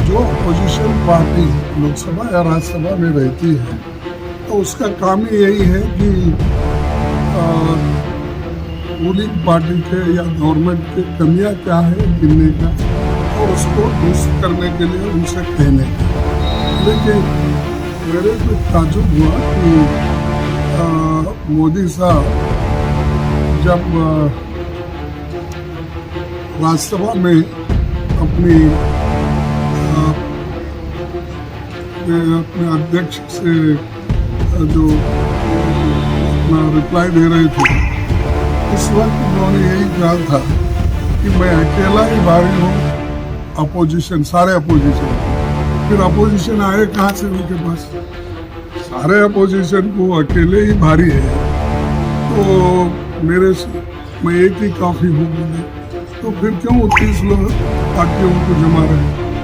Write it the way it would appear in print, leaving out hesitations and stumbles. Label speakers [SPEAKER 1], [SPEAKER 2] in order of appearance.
[SPEAKER 1] जो opposition party Lok Sabha या राज्यसभा में रहती है तो उसका काम ही यही है कि रूलिंग पार्टी के या गवर्नमेंट के कमियां क्या है गिनने का और उसको दुरुस्त करने के लिए उनसे कहने का। लेकिन मेरे को ताजुब हुआ कि मोदी साहब जब राज्यसभा में अपने अध्यक्ष से जो अपना रिप्लाई दे रहे थे, इस वक्त उन्होंने यही कहा था कि मैं अकेला ही भारी हूँ अपोजिशन, सारे अपोजिशन। फिर अपोजिशन आए कहाँ से उनके पास? सारे अपोजिशन को अकेले ही भारी है। तो मैं एक ही काफ़ी हूँ, तो फिर क्यों 30 लोग पार्टियों को जमा रहे हैं?